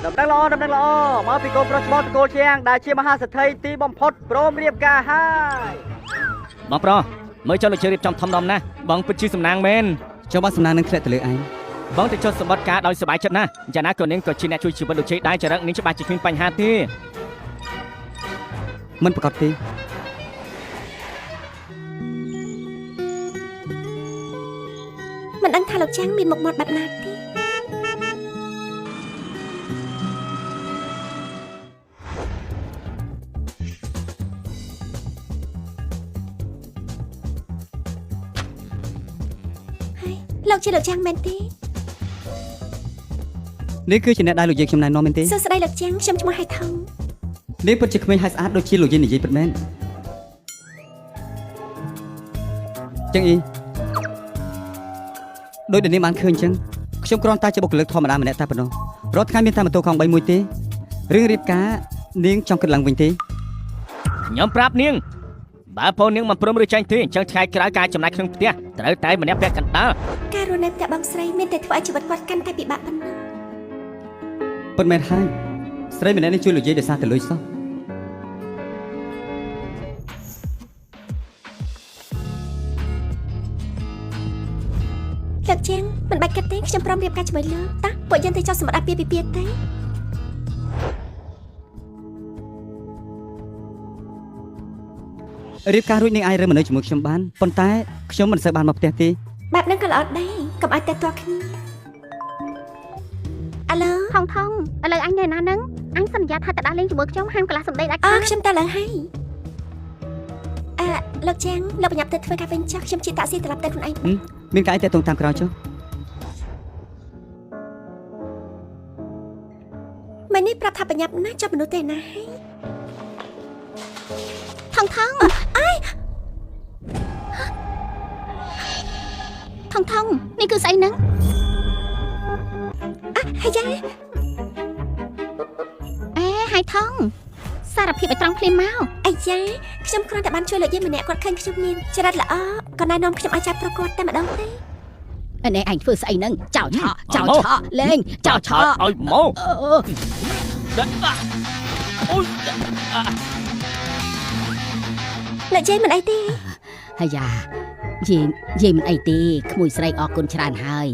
ដំណឹងល្អមកពីកូនប្រុសច្បងតកូលជាងដែលជាមហាសេដ្ឋីទីបំផុតព្រមរៀបការហើយបងប្រុសមើលចុះលោកជឿរៀបចំធំដុំណាស់បងពិតជាសំណាងមែនចុះបានសំណាងនឹងធ្លាក់ទៅលើឯងបងទៅចុះសម្បត្តិការដោយសប្បាយចិត្តណាស់យ៉ាងណាក៏នាងក៏ជាអ្នកជួយជីវិតលោកជ័យដែរចរិតនាងច្បាស់ជាគ្មានបញ្ហាទេមិនប្រកាសទេមិនដឹងថាលោកចាងមានមុខមាត់បែបណាទេលោកជាលោកចាងមែនទេនេះគឺជាអ្នកដែលលោកយាយខ្ញុំណែនាំមែនទេសួស្តីលោកចាងខ្ញុំឈ្មោះហៃថងនេះពិតជាក្មេងហើយស្អាតដូចជាលោកយាយនិយាយពិតមែនចឹងអីដោយដែលនាងបានឃើញចឹងខ្ញុំគ្រាន់តែជាបុគ្គលិកធម្មតាម្នាក់តែប៉ុណ្ណោះរាល់ថ្ងៃមានតែម៉ូតូកង់3មួយទេរឿងរៀបការនាងចង់គិតឡើងវិញទេខ្ញុំប្រាប់នាងបើបងនាងមិនព្រមឬចាញ់ទេអញ្ចឹងថ្ងៃក្រោយការចំណាយក្នុងផ្ទះត្រូវតែម្នាក់ពាក់កណ្ដាលការរស់នៅផ្ទះបងស្រីមានតែធ្វើឲ្យជីវិតគាត់កាន់តែពិបាកប៉ុណ្ណឹងពិតមែនហើយស្រីម្នាក់នេះជួយលោកយាយដោយសារតែលុយសោះលោកជាងមិនបាច់គិតទេខ្ញុំព្រមរៀបការជាមួយលោកតោះពួកយើងទៅចុះសម្បត្តិអាពាហ៍ពិពាហ៍ទេរៀបការរួចនាងអាចរើមនុស្សជាមួយខ្ញុំបានប៉ុន្តែខ្ញុំមិនសូវបានមកផ្ទះទេបែបហ្នឹងក៏ល្អដែរកុំឲ្យតែទាស់គ្នាអាឡូថងឥឡូវអញនៅណាហ្នឹងអញសន្យាថាទៅដើរលេងជាមួយខ្ញុំហាមកន្លះសម្ដីដាច់ខាតខ្ញុំទៅឡើងហើយលោកចាងលោកបញ្ញាប់ទៅធ្វើការវិញចុះខ្ញុំជិះតាក់ស៊ីត្រឡប់ទៅខ្លួនឯងមានកាយតែតងតាមក្រោយចុះម៉ែនេះប្រាប់ថាបញ្ញាប់ណាស់ចាប់មនុស្សទេណាហើយថងអើយថងនេះគឺស្អីហ្នឹងហើយយ៉ាហើយថងសារភាពឲ្យត្រង់ភ្លាមមកអាយ៉ាខ្ញុំគ្រាន់តែបានជួយលោកយាយម្នាក់គាត់ឃើញខ្ញុំមានចរិតល្អក៏ណែនាំខ្ញុំឲ្យចាប់ប្រកួតតែម្ដងទេនេះអញធ្វើស្អីហ្នឹងចោលឆក់លេងចោលឆក់ឲ្យមកអូយលោកយាយមិនអីទេហើយយ៉ាយាយមិនអីទេក្មួយស្រីអរគុណច្រើនហើយ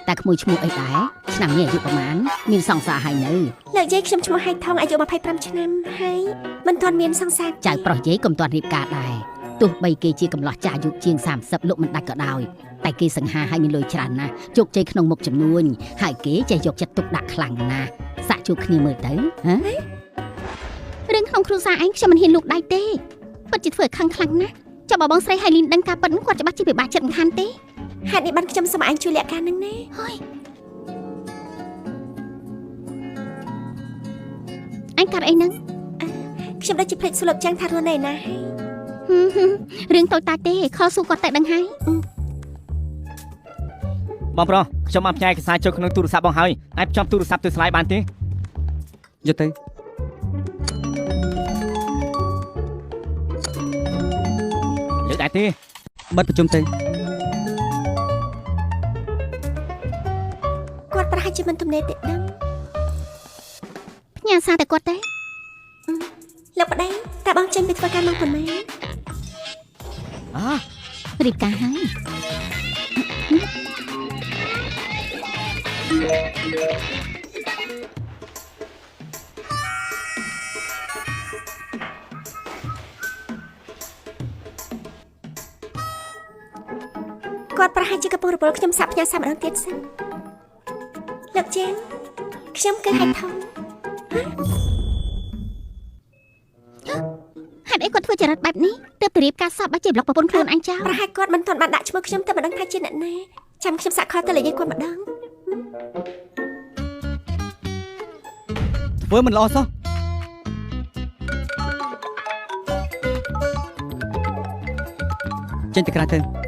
តែក្មួយឈ្មោះអីដែរឆ្នាំនេះអាយុប្រហែលមានសង្សារហើយនៅលោកយាយខ្ញុំឈ្មោះហៃថងអាយុ25ឆ្នាំហើយមិនទាន់មានសង្សារចៅប្រុសយាយកុំទាន់រៀបការដែរទោះបីគេជាកំឡោះចាស់អាយុជាង30លោកមិនដាច់ក៏ដោយតែគេសង្ហាឲ្យមានលុយច្រើនណាស់ជោគជ័យក្នុងមុខចំនួនហើយគេចេះយកចិត្តទុកដាក់ខ្លាំងណាស់សាក់ជួបគ្នាមើលទៅហ៎រឿងក្នុងគ្រួសារឯងខ្ញុំមិនហ៊ានលូកដៃទេពិតជាធ្វើឲ្យខឹងខ្លាំងណាស់ចាំបងស្រីហៃលីនដឹងការពិតគាត់ច្បាស់ជាពិបាកចិត្តមិនខានទេហេតុនេះបានខ្ញុំសូមអញជួយលាក់ការនឹងណាហើយអញកាត់អីហ្នឹងខ្ញុំដូចជាភ្លេចសួរលោកចាងថារស់នៅណាហើយរឿងតូចតាចទេខលសួរគាត់តែដឹងហើយបងប្រុសខ្ញុំបានផ្ញើឯកសារចូលក្នុងទូរស័ព្ទបងហើយអាចភ្ជាប់ទូរស័ព្ទទៅស្លាយបានទេយកទៅលើកដែរទេបិទប្រជុំទៅគាត់ប្រហែលជាមិនទំនេរទេដឹងផ្ញើសារទៅគាត់ទេលោកប្តីតើបងចេញពីធ្វើការមកប៉ុណ្ណារៀបការហើយគាត់ប្រហែលជាកំពុងរវល់ខ្ញុំសាប់ផ្ញើសារម្ដងទៀតសិនលោកចាងខ្ញុំគឺហៃថងហេតុអីគាត់ធ្វើចរិតបែបនេះទើបទៅរៀបការសពបាច់ជាប្លុកប្រពន្ធខ្លួនអញចោលប្រហែលគាត់មិនទាន់បានដាក់ឈ្មោះខ្ញុំតែមិនដឹងថាជាអ្នកណាចាំខ្ញុំសាក់ខលទៅលេខគាត់ម្ដងធ្វើមិនល្អសោះចេញទៅក្រៅទៅ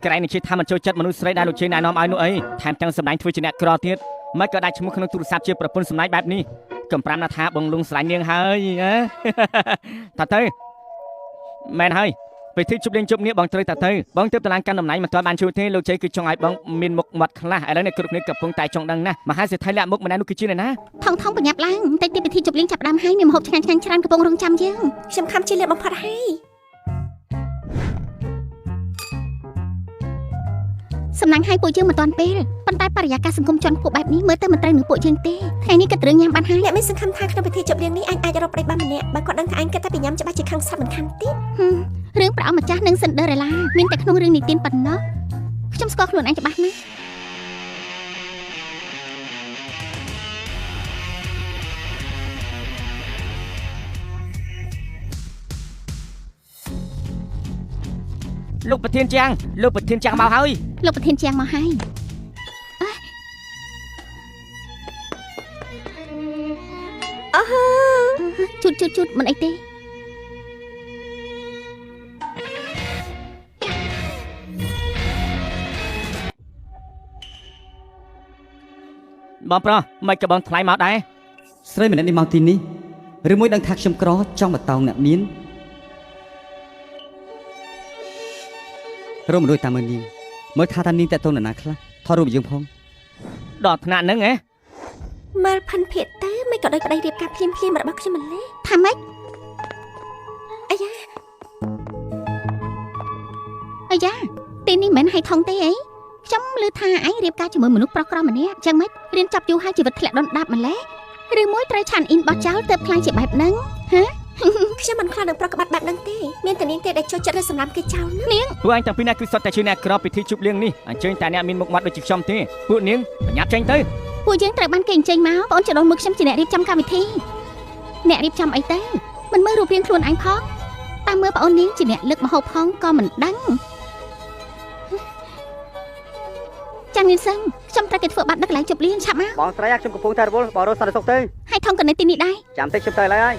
ក្រែងនឹងជិះថាមិនចូលចិត្តមនុស្សស្រីដែលលោកជិះណែនាំឲ្យនោះអីថែមទាំងសម្ដែងធ្វើជាអ្នកក្រទៀតមិនក៏ដាក់ឈ្មោះក្នុងទូរស័ព្ទជាប្រពន្ធសម្ដែងបែបនេះកំប្រាំណាថាបងលងស្រឡាញ់នាងហើយតាទៅមែនហើយពេលទីជប់លេងជប់នេះបងត្រូវតាទៅបងទើបតឡើងកាន់តំណែងមិនទាន់បានជួបទេលោកជ័យគឺចង់ឲ្យបងមានមុខមាត់ខ្លះឥឡូវនេះគ្រប់គ្នាកំពុងតែចង់ដឹងណាស់មហាសេដ្ឋីលាក់មុខម្នាក់នោះគឺជានរណាថងប្រញាប់ឡើងតែទីពិធីជប់លៀងចាប់ដើមហើយមានម្ហូបឆ្ងាញ់ច្រើនកំពុងរងចាំយើង ខ្ញុំខំជាលៀបបំផុតហើយ សំណាងឲ្យពួកយើងមិនទាន់ពេលប៉ុន្តែបរិយាកាសសង្គមជាន់ខ្ពស់បែបនេះមើលទៅមិនត្រូវនឹងពួកយើងទេថ្ងៃនេះក៏ត្រូវញ៉ាំបានហើយ អ្នកមានសង្ឃឹមថាក្នុងពិធីជប់លៀងនេះអាចរកប្រិយបានម្នាក់បើគាត់ដឹងថាអញគិតថាពីញ៉ាំច្បាស់ជាខាងសត្វមិនខានទៀត រឿងប្រអម្ចាស់និងសិនដឺរ៉េឡាមានតែក្នុងរឿងនិទានប៉ុណ្ណោះខ្ញុំស្គាល់ខ្លួនឯងច្បាស់ណាស់ លោកប្រធានជាងមកហើយ លោកប្រធានជាងមកហើយជូតមិនអីទេបងប្រុសមិនក៏បងថ្លៃមកដែរស្រីម្នាក់នេះមកទីនេះឬមួយដឹងថាខ្ញុំក្រចង់បតោងអ្នកមានរំរួយតាមមើលនាងមើលថាតានាងតេតូនណាខ្លះថតរូបយើងផងដល់ថ្នាក់ហ្នឹងហ៎ មើលផិនភាកទៅមិនក៏ដោយប្តីរៀបការភ្លាមរបស់ខ្ញុំម្លេះ ថាម៉េច អាយ៉ា ទីនេះមិនមែនហៃថងទេអីខ្ញុំឮថាឯងរៀបការជាមួយមនុស្សប្រុសក្រម្នាក់ចឹងម៉េចរៀនចាប់យូរហើយជីវិតធ្លាក់ដុនដាបម្លេះឬមួយត្រូវឆានអ៊ីនបោះចោលទៅខ្លាំងជាបែបហ្នឹងហ៎ ខ្ញុំមិនខ្លាចនឹងប្រកបត្តិបែបហ្នឹងទេមានតែនាងទេដែលចូលចិត្តឬសម្រាប់គេចោលណា នាង ពួកអញតាំងពីណាគឺសុទ្ធតែជាអ្នកក្រពិធីជប់លៀងនេះអញ្ជើញតែអ្នកមានមុខមាត់ដូចជាខ្ញុំទេពួកនាងប្រញាប់ចេញទៅ ពួកយើងត្រូវបានគេអញ្ជើញមកបងអូនចដូនមើលខ្ញុំជាអ្នករៀបចំកម្មវិធីអ្នករៀបចំអីទៅមិនមើលរូបរាងខ្លួនឯងផងតាមមើលបងអូននាងជាអ្នកលើកម្ហូបផងក៏មិនដឹងចាំងៀនសឹងខ្ញុំត្រូវគេធ្វើបាត់ដឹកកន្លែងជប់លៀងឆាប់មក បងស្រីខ្ញុំកំពុងតែរវល់បងរត់សន្តិសុខទៅ ហើយថងក៏នៅទីនេះដែរ ចាំតិចខ្ញុំទៅឡើយ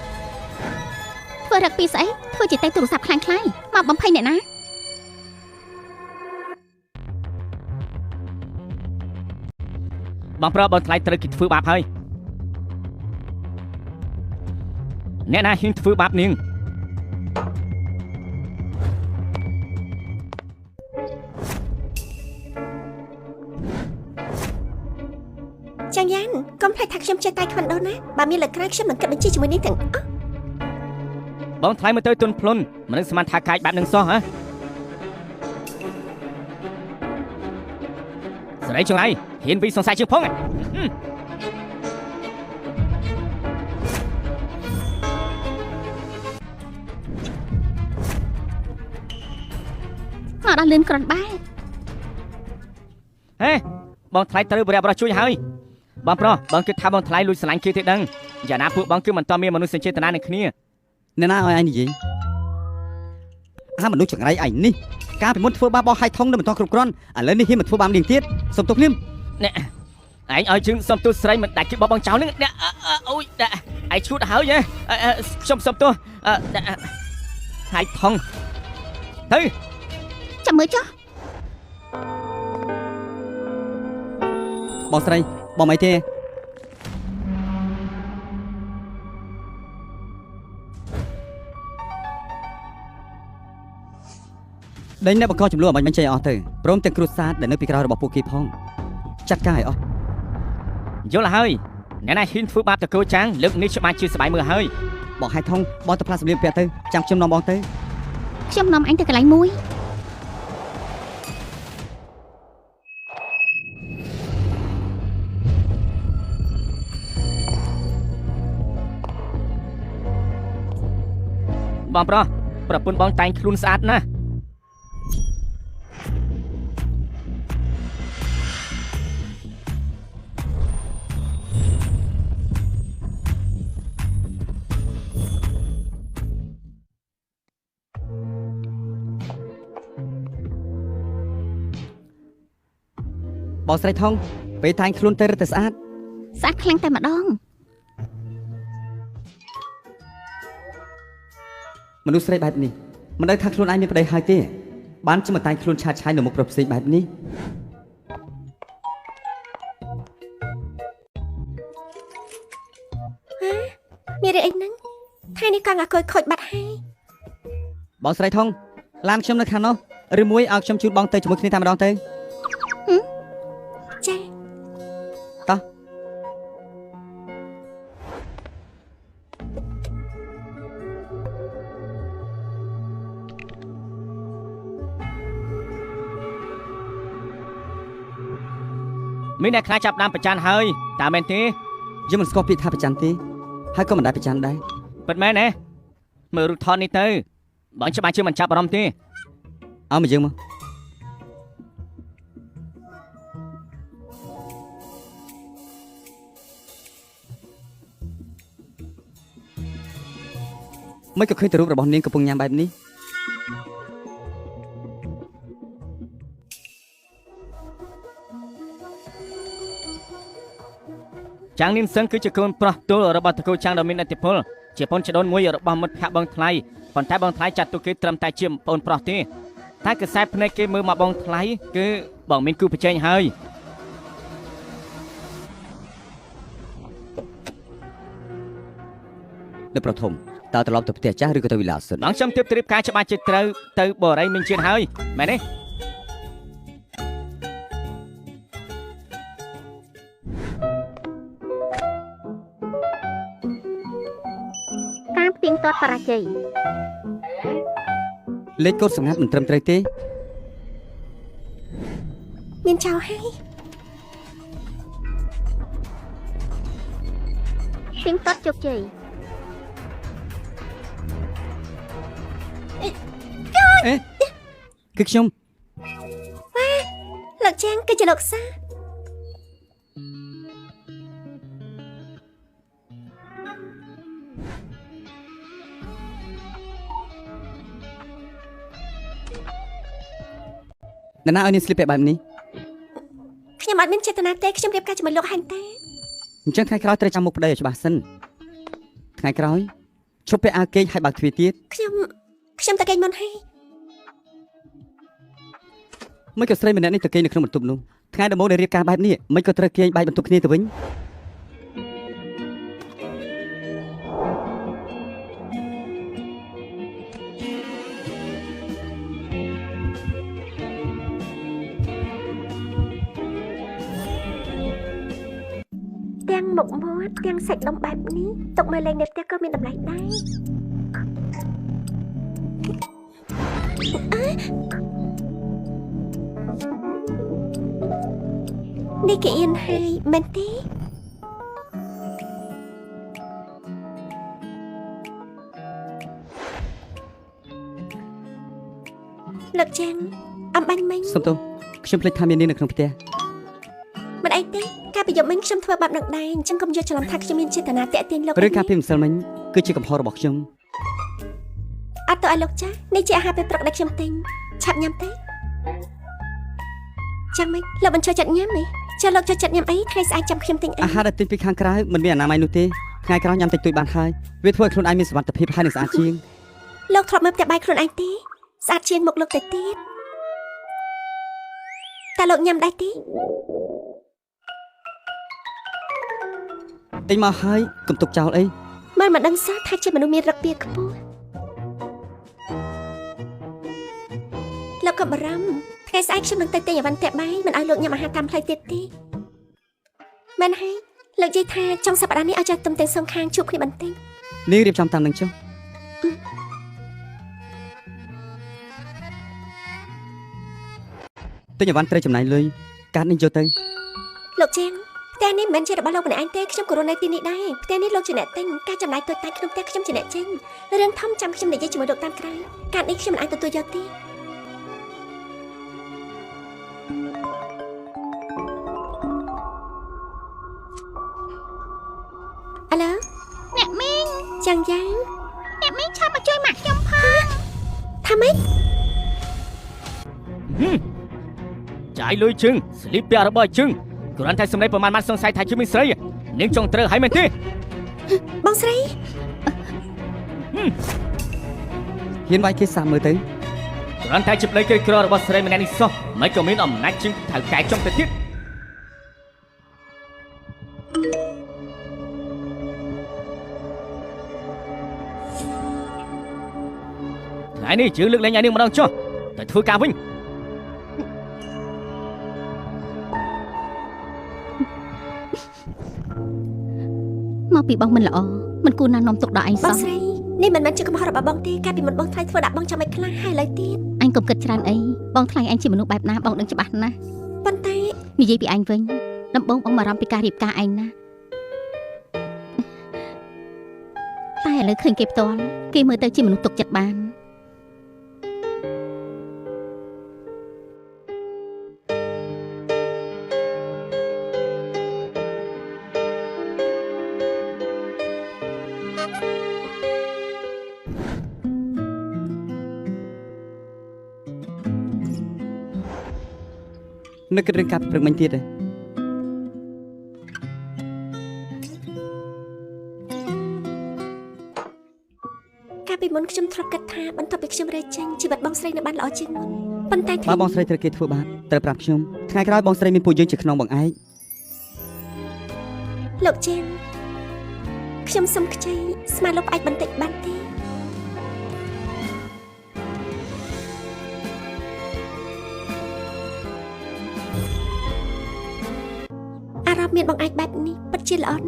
ធ្វើរឹកពីស្អីធ្វើជាតែទូរស័ព្ទខ្លាំងមកបំភ័យអ្នកណា បងប្រុសបងថ្លៃត្រូវគេធ្វើបាបហើយអ្នកណាហ៊ានធ្វើបាបនាង ចាំងយ៉ានកុំភ្លេចថាខ្ញុំចេះតែខ្វិនដូនណាបើមានលើកក្រៅខ្ញុំនឹងគិតបញ្ជាជាមួយនាងទាំងអស់ បងថ្លៃមើលទៅទន់ភ្លន់មិននឹងស្មានថាកាយបែបនឹងសោះហ៎ស្រីចង្រៃហ៊ានពីសង្ស័យជើងផង មកដល់លឿនក្រនបែ ហេបងថ្លៃត្រូវបរិយាបរជួយហើយបងប្រុសបងគិតថាបងថ្លៃលួចស្រឡាញ់គេទេដឹងយ៉ាងណាពួកបងគឺមិនតមានមនុស្សចេតនានឹងគ្នាអ្នកណាឲ្យឯងនិយាយមនុស្សចង្រៃឯងនេះការពីមុនធ្វើបាបបោះហៃថងនៅមិនតគ្រប់គ្រាន់ឥឡូវនេះហ៊ានមកធ្វើបាបនាងទៀតសុំទោសនាងអ្នកឯងឲ្យជើងសុំទោសស្រីមិនដាច់គេបោះបងចោលនឹងអ្នកអូយឯងឈួតហើយខ្ញុំសុំទោសហៃថងទៅ ចាំមើលចុះ បងស្រីបងអីទេដេញអ្នកបង្កចំនួនអបាញ់មិនចេះអស់ទៅព្រមទាំងគ្រួសារដែលនៅពីក្រោយរបស់ពួកគេផងចាត់ការឲ្យអស់យល់ហើយអ្នកណាហ៊ានធ្វើបាបតកោចាងលើកនេះច្បាស់ជាស្បាយមើលហើយបងហៃថងបងទៅផ្លាស់សម្លៀកពាក់ទៅចាំខ្ញុំនាំបងទៅ ខ្ញុំនាំអញទៅកន្លែងមួយ បងប្រុសប្រពន្ធបងតែងខ្លួនស្អាតណាស់បងស្រីថងពេលតែងខ្លួនទៅរឹតតែស្អាត ស្អាតខ្លាំងតែម្ដង មនុស្សស្រីបែបនេះមិនដឹងថាខ្លួនឯងមានប្តីហើយទេ បានជាមកតែងខ្លួនឆាតឆាយនៅមុខប្រផ្សេងបែបនេះមានរឿងអីហ្នឹងថ្ងៃនេះកង់អាកុយខូចបាត់ហើយ បងស្រីថងឡានខ្ញុំនៅខាងនោះឬមួយឲ្យខ្ញុំជូនបងទៅជាមួយគ្នាតែម្ដងទៅ ចា តោះមានអ្នកខ្លះចាប់ដើមប្រច័ណ្ឌហើយតើមែនទេយើងមិនស្គាល់ពាក្យថាប្រច័ណ្ឌទេហើយក៏មិនដែរប្រច័ណ្ឌដែរពិតមែនទេមើលរូបថតនេះទៅបងច្បាស់ជាមិនចាប់អារម្មណ៍ទេឲ្យមកយើងមកមិនក៏ឃើញតែរូបរបស់នាងកំពុងញ៉ាំបែបនេះចាងនីមសឹងគឺជាកូនប្រុសទូលរបស់តកូលចាងដ៏មានឥទ្ធិពលជាប្អូនចដូនមួយរបស់មិត្តភក្តិបងថ្លៃប៉ុន្តែបងថ្លៃចាត់ទុកគេត្រឹមតែជាប្អូនប្រុសទេតែកសែតភ្នែកគេមើលមកបងថ្លៃគឺបងមានគូប្រជែងហើយនៅប្រធមតើត្រឡប់ទៅផ្ទះចាស់ឬក៏ទៅវិឡាសិនបងខ្ញុំទៀបត្រៀបការច្បាស់ជាត្រូវទៅបរិយមានជាតិហើយមែនទេការផ្ទៀងទាត់បរាជ័យលេខកូដសម្ងាត់មិនត្រឹមត្រូវទេមានចោលហើយផ្ទៀងទាត់ជោគជ័យអេគឺខ្ញុំលោកចាងគឺជាលោកសានរណាឲ្យនាងស្លៀកពាក់បែបនេះខ្ញុំអត់មានចេតនាទេខ្ញុំរៀបការជាមួយលោកហែងតាអញ្ចឹងថ្ងៃក្រោយត្រូវចាំមុខប្តីឲ្យច្បាស់សិនថ្ងៃក្រោយឈប់ពាក់អាវគេងឲ្យបើកទ្វារទៀតខ្ញុំតែគេងមុនហើយមិនក៏ស្រីម្នាក់នេះទៅគេងនៅក្នុងបន្ទប់នោះថ្ងៃដំបូងដែលរៀបការបែបនេះមិនក៏ត្រូវគេងបែកបន្ទប់គ្នាទៅវិញទាំងមុខមាត់ទាំងសាច់ដុំបែបនេះទុកមើលលេងនៅផ្ទះក៏មានតម្លៃដែរនេះគេអៀនហើយមែនទេលោកចាងអំបាញ់មិញសុំទោសខ្ញុំភ្លេចថាមាននាងនៅក្នុងផ្ទះមិនអីទេការប្រយុទ្ធមិញខ្ញុំធ្វើបាបនឹងដែរអញ្ចឹងកុំយកច្រឡំថាខ្ញុំមានចេតនាតាក់ទាញលោកឬការពីម្សិលមិញគឺជាកំហុសរបស់ខ្ញុំអត់ទៅឲ្យលោកចាស់នេះជាអាហារពេលព្រឹកដែលខ្ញុំទិញឆាប់ញ៉ាំទេចាំមិនលោកបញ្ចូលចិត្តញ៉ាំទេចុះលោកចូលចិត្តញ៉ាំអីថ្ងៃស្អែកចាំខ្ញុំទិញអីអាហារដែលទិញពីខាងក្រៅមិនមានអនាម័យនោះទេថ្ងៃក្រោយញ៉ាំតិចតួចបានហើយវាធ្វើឲ្យខ្លួនឯងមានសុវត្ថិភាពហើយនិងស្អាតជាងលោកធ្លាប់មើលផ្ទះបាយខ្លួនឯងទេស្អាតជាងមុខលោកទៅទៀតតើលោកញ៉ាំដែរទេទិញមកហើយកុំទុកចោលអីមិនដឹងសោះថាជាមនុស្សមានរឹកពីខ្ពស់លោកក៏បារម្ភថ្ងៃស្អែកខ្ញុំនឹងទៅទិញអីវ៉ាន់ផ្ទះបាយមិនឲ្យលោកញ៉ាំអាហារតាមផ្លូវទៀតទេមែនហើយលោកនិយាយថាចុងសប្តាហ៍នេះឲ្យចាស់ទុំទាំងសងខាងជួបគ្នាបន្តិចនាងរៀបចំតាមនឹងចុះទិញអីវ៉ាន់ត្រូវចំណាយលុយកាតនេះយកទៅលោកចាងផ្ទះនេះមិនមែនជារបស់លោកម្នាក់ឯងទេខ្ញុំក៏រស់នៅទីនេះដែរផ្ទះនេះលោកជាអ្នកទិញការចំណាយតូចតាចក្នុងផ្ទះខ្ញុំជាអ្នកចេញរឿងធំចាំខ្ញុំនិយាយជាមួយលោកតាមក្រៅកាតនេះខ្ញុំមិនអាចទទួលយកទេអាឡូអ្នកមីងចាំយ៉ាងអ្នកមីងឆាប់មកជួយម៉ាក់ខ្ញុំផងថាម៉េចចាយលុយជឹងស្លីបពាក់របស់ជឹងគ្រាន់តែសម្ដីប្រមាណបានសង្ស័យថាជាមីស្រីនាងចង់ត្រូវហើយមែនទេបងស្រីហ៊ានវាយគេសាមើលទៅ គ្រាន់តែជាប្តីក្រីក្ររបស់ស្រីម្នាក់នេះសោះមិនក៏មានអំណាចជាងថៅកែចំទៅទៀតថ្ងៃនេះយើងលើកលែងឯនេះម្ដងចុះតែធ្វើការវិញមកពីបងមិនល្អមិនគួរណាស់នាំទុកដល់ឯងសោះបងស្រីនេះមិនមែនជាកំហុសរបស់បងទេកាលពីមុនបងថ្លៃធ្វើដាក់បងចាំមិនខ្លះហើយឡើយទៀតអញកុំគិតច្រើនអីបងថ្លៃអញជាមនុស្សបែបណាបងដឹងច្បាស់ណាស់ប៉ុន្តែនិយាយពីអញវិញដំបងបងបារម្ភពីការរៀបការឯងណាតែឥឡូវឃើញគេផ្ទាល់គេមើលទៅជាមនុស្សទុកចិត្តបាននឹកគិតរឿងការព្រឹកមិញទៀតកាលពីមុនខ្ញុំធ្លាប់គិតថាបន្ទាប់ពីខ្ញុំរើចេញជីវិតបងស្រីនៅបានល្អជាងមុនប៉ុន្តែបើបងស្រីត្រូវគេធ្វើបាបត្រូវប្រាប់ខ្ញុំថ្ងៃក្រោយបងស្រីមានពួកយើងជាខ្នងបងឯងលោកជេនខ្ញុំសុំខ្ចីស្មារលោកផ្អែកបន្តិចបានទេអារម្មណ៍មានបងឯងបែបនេះពិតជាល្អណាស់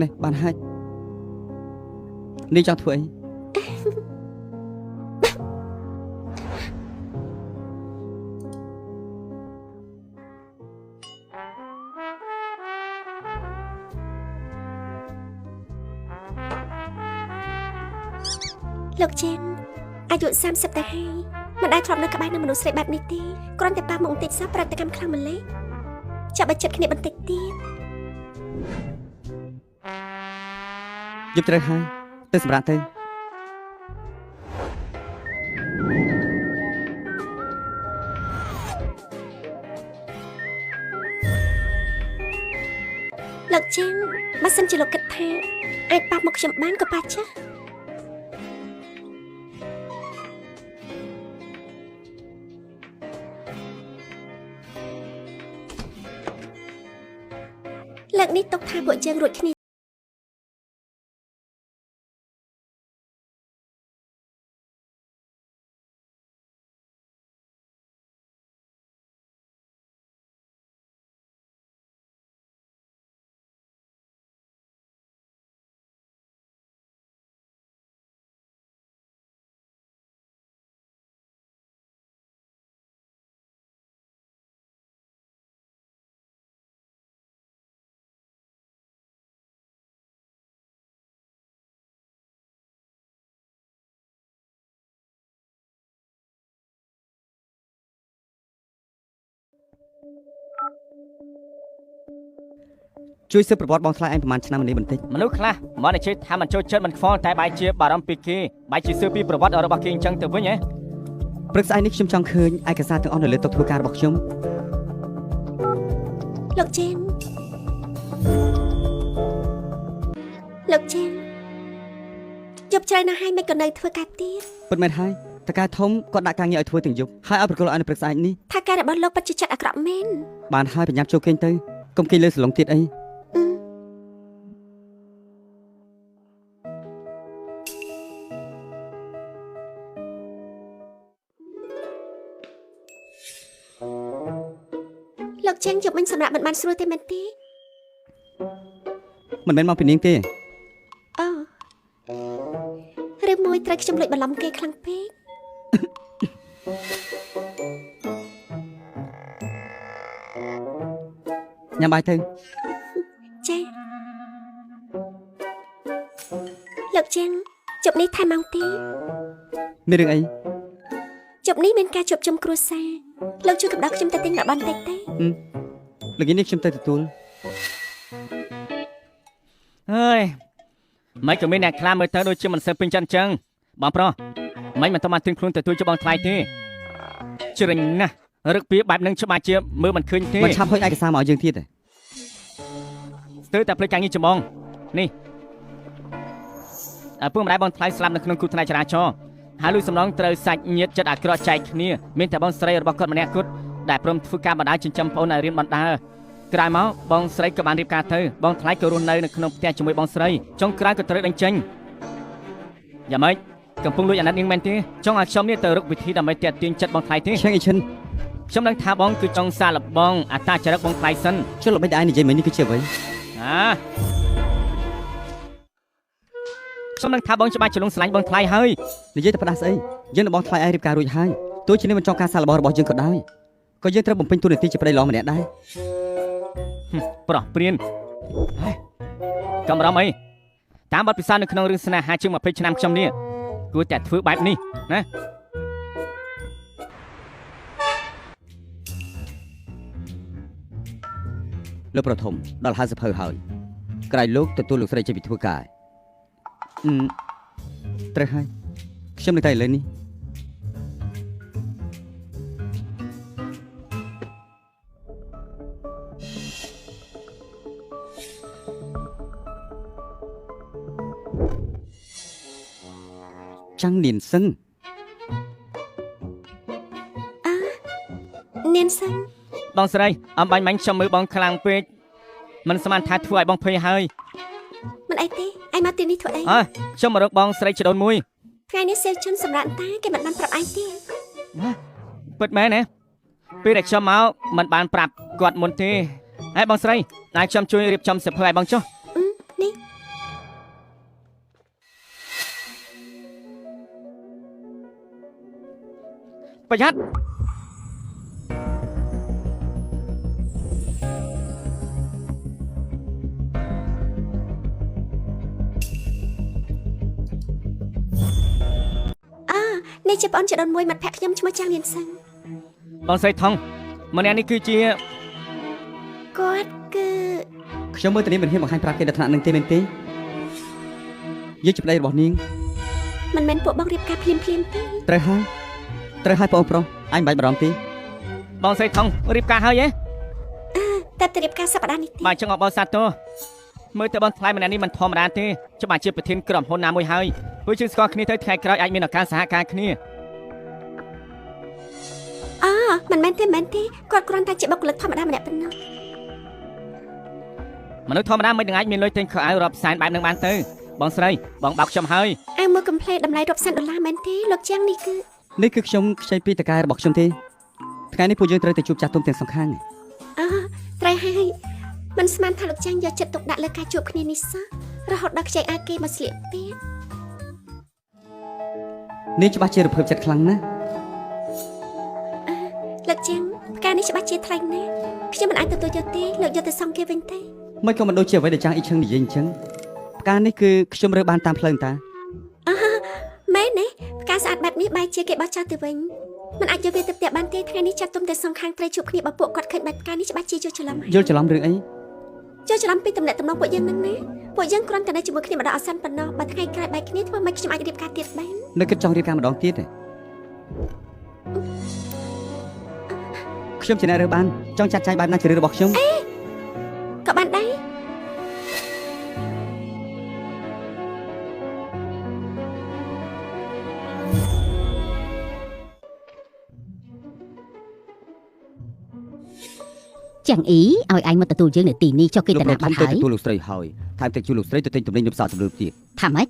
នេះបានហើយនេះចង់ធ្វើអីលោកជេនអាយុ30ទៅហើយមិនដែលធ្លាប់នៅក្បែរនឹងមនុស្សស្រីបែបនេះទេគ្រាន់តែប៉ះមុខបន្តិចសោះប្រតិកម្មខ្លាំងម្ល៉េះចាប់បាច់ចិត្តគ្នាបន្តិចទៀតយប់ត្រូវហើយទៅសម្រាប់ទៅលោកជេនបើសិនជាលោកគិតថាអាចប៉ះមុខខ្ញុំបានក៏ប៉ះចាស់លើកនេះទុកថាពួកយើងរួចគ្នាជួយស៊ើបប្រវត្តិបងថ្លៃឯងប្រហែលឆ្នាំនេះបន្តិចមនុស្សខ្លះមកនិយាយថាមិនចូលចិត្តមិនខ្វល់តែបែរជាបារម្ភពីគេបែរជាស៊ើបពីប្រវត្តិរបស់គេអញ្ចឹងទៅវិញហ៎ព្រឹកស្អែកនេះខ្ញុំចង់ឃើញឯកសារទាំងអស់នៅលើតុធ្វើការរបស់ខ្ញុំលោកជេនលោកជេនយប់ច្រើនណាស់ហើយមិនក៏នៅធ្វើការទៀតពិតមែនហើយតើការធំគាត់ដាក់ការងារឲ្យធ្វើទាំងយប់ហើយឲ្យប្រគល់ឲ្យនៅព្រឹកស្អែកនេះថាការរបស់លោកពិតជាចិត្តអាក្រក់មែនបានហើយប្រញាប់ចូលគេងទៅកុំគេងលើសឡុងទៀតអីលោកជេនជប់មិញសម្រាប់មិនបានស្រួលទេមែនទេមិនមែនមកពីនាងទេអូឬមួយត្រូវខ្ញុំលួចបន្លំគេខ្លាំងពេកញ៉ាំបាយទៅចាលោកជេនជប់នេះថែមម៉ោងទេមានរឿងអីជប់នេះមានការជួបជុំគ្រួសារលោកជួយកំដៅខ្ញុំទៅទិញរបស់បន្តិចទេល្ងាចនេះខ្ញុំទៅទទួលហើយមិនក៏មានអ្នកខ្លាមើលទៅដូចជាមិនសូវពេញចិត្តអញ្ចឹងបងប្រុសមិនទៅបានទិញខ្លួនទទួលជាបងថ្លៃទេជ្រិញណាស់ រឹកពីបែបនឹងច្បាស់ជាមើលមិនឃើញទេ មិនឆាប់ហុយឯកសារមកឲ្យយើងទៀតទេ ស្ទើរតែភ្លេចការងារចម្បងនេះឪពុកម្ដាយបងថ្លៃស្លាប់នៅក្នុងគ្រោះថ្នាក់ចរាចរណ៍ហើយលុយសំណងត្រូវសាច់ញាតិចិត្តអាក្រក់ចែកគ្នាមានតែបងស្រីរបស់គាត់ម្នាក់គត់ដែលព្រមធ្វើការបណ្ដាចិញ្ចឹមប្អូនឲ្យរៀនបណ្ដាក្រោយមកបងស្រីក៏បានរៀបការទៅបងថ្លៃក៏រស់នៅក្នុងផ្ទះជាមួយបងស្រីចុងក្រោយក៏ត្រូវដេញចេញយ៉ាងម៉េចកំពុងលួចអាណិតនាងមែនទេចង់ឲ្យខ្ញុំនេះទៅរកវិធីដើម្បីទាក់ទាញចិត្តបងថ្លៃទេ ឈៀងអីឈិន ខ្ញុំដឹងថាបងគឺចង់សាឡបងអតាចរិតបងថ្លៃសិន ជិលល្បិចឯងនិយាយមិននេះគឺជាអ្វី ខ្ញុំនឹងថាបងច្បាស់ជ្រុងស្រឡាញ់បងថ្លៃហើយ និយាយតែផ្ដាស់ស្អីយើងនឹងបងថ្លៃឯងរៀបការរួចហើយទោះជានេះមិនចង់ការសាឡរបស់យើងក៏ដោយក៏យើងត្រូវបំពេញតួនាទីជាប្តីល្អម្នាក់ដែរ ប្រោះព្រៀនកំរំអីតាមបទពិសោធន៍នៅក្នុងរឿងស្នេហាជាង20ឆ្នាំខ្ញុំនេះគួរតែធ្វើបែបនេះណា លោកប្រធមដល់50ភៅហើយក្រៃលោកទទួលលោកស្រីចេញពីធ្វើការត្រូវហើយខ្ញុំនៅតែឥឡូវនេះចាំងនានសឹង នាងសឹង បងស្រីអំបាញ់មាញ់ខ្ញុំមើលបងខ្លាំងពេកមិនស្មានថាធ្វើឲ្យបងភ័យហើយ មិនអីទេឯងមកទីនេះធ្វើអី ខ្ញុំមករកបងស្រីចដូនមួយ ថ្ងៃនេះសេលជុនសម្រាប់តាគេមិនបានប្រាប់ឯងទេ ពិតមែនទេពេលដែលខ្ញុំមកមិនបានប្រាប់គាត់មុនទេហើយបងស្រីដែលខ្ញុំជួយរៀបចំសិភើឲ្យបងចុះ នេះ ប្រយ័ត្ន នេះជាបងចដូនមួយមាត់ភ័ក្ដិខ្ញុំឈ្មោះចាំងនាងសឹង បងស្រីថងម្នាក់នេះគឺជា គាត់គឺ ខ្ញុំមើលទៅនេះមិនហ៊ានបង្ហាញប្រាប់គេដល់ថ្នាក់នឹងទេមែនទេយើងជាប្តីរបស់នាង មិនមែនពួកបងរៀបការភ្លាមៗទេ ត្រូវហើយបងប្រុសអញមិនបាច់បារម្ភទេ បងស្រីថងរៀបការហើយទេ តែទៅរៀបការសប្តាហ៍នេះទេ បាទចឹងអបអរសាទរមើលទៅបងថ្លៃម្នាក់នេះមិនធម្មតាទេច្បាស់ជាប្រធានក្រុមហ៊ុនណាមួយហើយព្រោះយើងស្គាល់គ្នាទៅថ្ងៃក្រោយអាចមានឱកាសសហការគ្នា មិនមែនទេគាត់គ្រាន់តែជាបុគ្គលិកធម្មតាម្នាក់ប៉ុណ្ណោះ មនុស្សធម្មតាមិននឹងអាចមានលុយទិញខោអាវរាប់សែនបែបនឹងបានទៅបងស្រីបងបោកខ្ញុំហើយ អាមួយកំភ្លេតម្លៃរាប់សែនដុល្លារមែនទេលោកជាងនេះគឺ នេះគឺខ្ញុំខ្ចីពីតកែរបស់ខ្ញុំទេថ្ងៃនេះពួកយើងត្រូវទៅជួបចាស់ទុំទាំងសងខាង ត្រូវហើយមិនស្មានថាលោកចាងយកចិត្តទុកដាក់លើការជួបគ្នានេះសោះរហូតដល់ខ្ចីអាគេមកស្លៀកពាក់ នេះច្បាស់ជារភើបចិត្តខ្លាំងណាស់ លោកចាងផ្កានេះច្បាស់ជាថ្លៃណាស់ខ្ញុំមិនអាចទទួលយកទេលោកយកទៅសង់គេវិញទេ មិនក៏មិនដូចជាអ្វីដែលចាស់អ៊ីឈឹងនិយាយអញ្ចឹងផ្កានេះគឺខ្ញុំរើបានតាមផ្លូវតា មែនទេផ្កាស្អាតបែបនេះបែរជាគេបោះចោលទៅវិញមិនអាចយកវាទៅផ្ទះបានទេថ្ងៃនេះចាត់ទុំតែសងខាងត្រូវជួបគ្នាបើពួកគាត់ឃើញបែបផ្កានេះច្បាស់ជាយល់ច្រឡំ យល់ច្រឡំរឿងអី យល់ច្រឡំពីតំណែងតំណងពួកយើងនឹងណាពួកយើងគ្រាន់តែនៅជាមួយគ្នាម្ដងអសិនប៉ុណ្ណោះបើថ្ងៃក្រោយបែកគ្នាធ្វើម៉េចខ្ញុំអាចរៀបការទៀតបាន នៅគិតចង់រៀបការម្ដងទៀតទេខ្ញុំជាអ្នករើបានចង់ចាត់ចែងបែបណាជារឿងរបស់ខ្ញុំ ក៏បានដែរ ចាំងអ៊ីឲ្យឯងមកទទួលយើងនៅទីនេះចុះគេតាណាបាត់ហើយ ទទួលលោកស្រីហើយថែមទាំងជួយលោកស្រីទៅទិញទំនិញនៅផ្សារទំនើបទៀត ថាម៉េច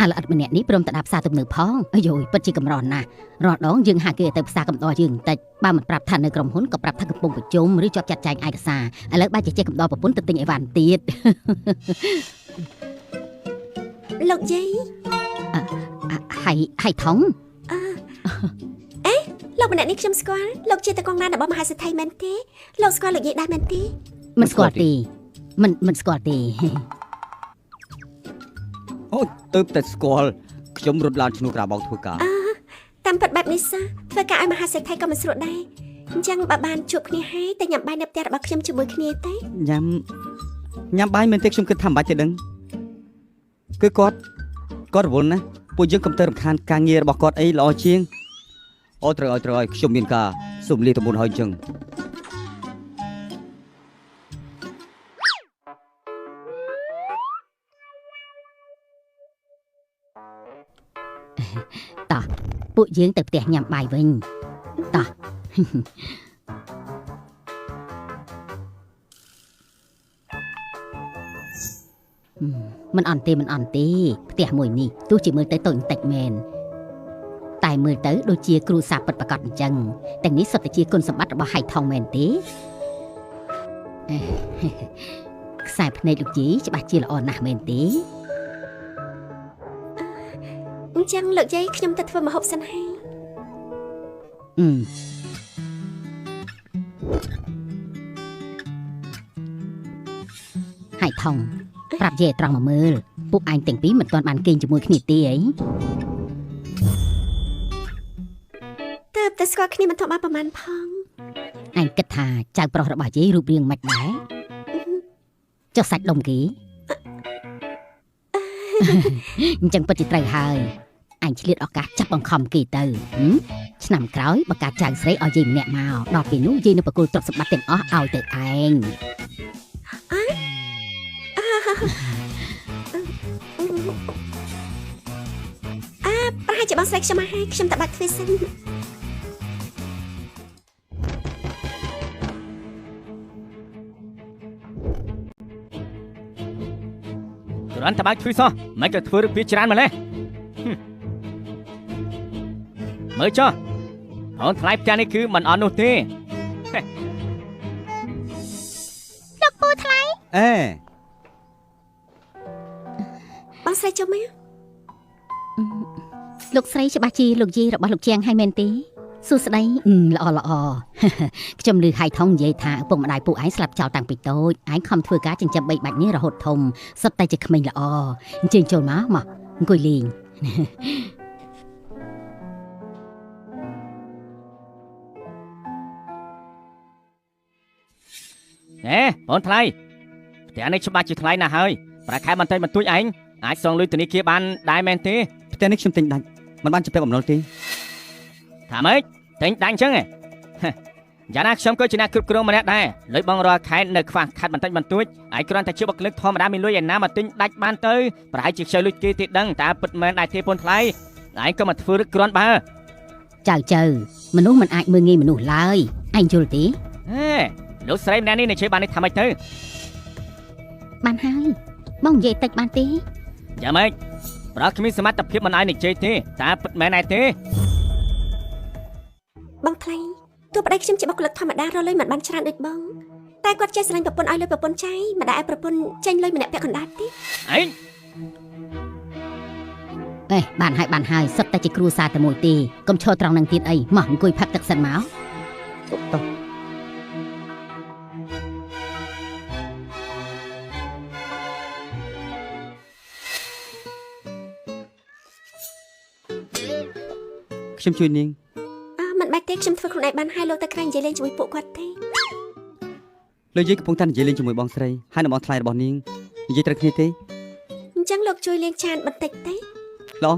អាល្អិតម្នាក់នេះព្រមតែដាក់ផ្សារទំនើបផងអាយយពិតជាកម្រណាស់រាល់ដងយើងហៅគេទៅផ្សារកំដរយើងបន្តិចបើមិនប្រាប់ថានៅក្រុមហ៊ុនក៏ប្រាប់ថាកំពុងប្រជុំឬជាប់ចាត់ចែងឯកសារឥឡូវបែរជាចេះកំដរប្រពន្ធទៅទិញអីវ៉ាន់ទៀត លោកយាយ ហើយថង លោកម្នាក់នេះខ្ញុំស្គាល់លោកជាតកងណារបស់មហាសេដ្ឋីមែនទេលោកស្គាល់លោកយាយដែរមែនទេ មិនស្គាល់ទេមិនស្គាល់ទេ អូទៅតែស្គាល់ខ្ញុំរត់ឡានឈ្នួលក្រៅបងធ្វើការ តាមពិតបែបនេះសោះធ្វើការឲ្យមហាសេដ្ឋីក៏មិនស្រួលដែរអញ្ចឹងបើបានជួបគ្នាហើយតែញ៉ាំបាយនៅផ្ទះរបស់ខ្ញុំជាមួយគ្នាទេ ញ៉ាំបាយមែនទេខ្ញុំគិតថាមិនបាច់ទេដឹងគឺគាត់រវល់ណាស់ពួកយើងកុំទៅរំខានការងាររបស់គាត់អីល្អជាងអូត្រូវឲ្យខ្ញុំមានការស សុំលាទៅមុនហើយអញ្ចឹងតោះពួកយើងទៅផ្ទះញ៉ាំបាយវិញតោះមិនអន់ទេផ្ទះមួយនេះទោះជាមើលទៅតូចបន្តិចមែនតែមើលទៅដូចជាគ្រូសាពិតប្រាកដអញ្ចឹងទាំងនេះសុទ្ធតែជាគុណសម្បត្តិរបស់ហៃថងមែនទេខ្សែភ្នែកលោកជីច្បាស់ជាល្អណាស់មែនទេ អញ្ចឹងលោកយាយខ្ញុំទៅធ្វើម្ហូបសិនហើយហៃថងប្រាប់យាយត្រង់មកមើលពួកឯងទាំងពីរមិនទាន់បានគេងជាមួយគ្នាទេអីតើតែស្គាល់គ្នាមិនធំបានប្រហែលផងឯងគិតថាចៅប្រុសរបស់យាយរូបរាងមិនដែរចុះសាច់ដុំគេអញ្ចឹងពិតជាត្រូវហើយអញឆ្លៀតឱកាសចាប់បង្ខំគេទៅឆ្នាំក្រោយបើការចៅស្រីឲ្យយាយម្នាក់មកដល់ពេលនោះយាយនឹងប្រគល់ទ្រព្យសម្បត្តិទាំងអស់ឲ្យទៅឯងប្រហែលជាបងស្រីខ្ញុំមកហើយខ្ញុំតបាត់ធ្វើសិនគ្រាន់តែបើកធ្វើសោះមិនក៏ធ្វើរឿងវាច្រើនម្លេះមើលចុះអូនថ្លៃផ្ទះនេះគឺមិនអត់នោះទេលោកពូថ្លៃអេបងស្រីចុះមកលោកស្រីច្បាស់ជាលោកយាយរបស់លោកជាងហើយមែនទេសួស្ដីល្អខ្ញុំឮហៃថងនិយាយថាឪពុកម្ដាយពួកឯងស្លាប់ចោលតាំងពីតូចឯងខំធ្វើការចិញ្ចឹមបីបាច់នេះរហូតធំសុទ្ធតែជាក្មេងល្អអញ្ជើញចូលមកអង្គុយលេងអូនថ្លៃផ្ទះនេះច្បាស់ជាថ្លៃណាស់ហើយប្រាក់ខែបន្តិចបន្តួចឯងអាចសងលុយធនាគារបានដែរមែនទេផ្ទះនេះខ្ញុំទិញដាច់មិនបានចំពាក់បំណុលទេថាម៉េចទិញដាច់អញ្ចឹងយ៉ាងណាខ្ញុំក៏ជាអ្នកគ្រប់គ្រងម្នាក់ដែរលុយបងរាល់ខែនៅខ្វះខាតបន្តិចបន្តួចឯងគ្រាន់តែជាបុគ្គលិកធម្មតាមានលុយឯណាមកទិញដាច់បានទៅប្រហែលជាខ្ចីលុយគេទេដឹងតើពិតមែនដែរទេពូនថ្លៃឯងក៏មកធ្វើរឹកគ្រាន់បើចៅមនុស្សមិនអាចមើលងាយមនុស្សឡើយឯងយល់ទេលោកស្រីម្នាក់នេះនិយាយបាននេះថាម៉េចទៅបានហើយបងនិយាយតិចបានទេយ៉ាងម៉េចប្រហែលគ្មានសមត្ថភាពមិនឲ្យនិយាយទេតើពិតមែនដែរទេបងថ្លៃទោះប្តីខ្ញុំជាបុគ្គលិកធម្មតារលុយមិនបានច្រើនដូចបងតែគាត់ចេះស្រឡាញ់ប្រពន្ធឲ្យលុយប្រពន្ធចៃមិនដែលឲ្យប្រពន្ធចេញលុយម្នាក់ពាក់កណ្ដាលទេបានហើយសុទ្ធតែជាគ្រួសារតែមួយទេកុំឈរត្រង់នឹងទៀតអីមកអង្គុយផឹកទឹកសិនមកតោះខ្ញុំជួយនាងមិនបាច់ទេខ្ញុំធ្វើខ្លួនឯងបានហើយលោកតែក្រែងនិយាយលេងជាមួយពួកគាត់ទេលោកយាយកំពុងតែនិយាយលេងជាមួយបងស្រីហើយនឹងបងថ្លៃរបស់នាងនិយាយត្រូវគ្នាទេអញ្ចឹងលោកជួយលាងចានបន្តិចទេល្អ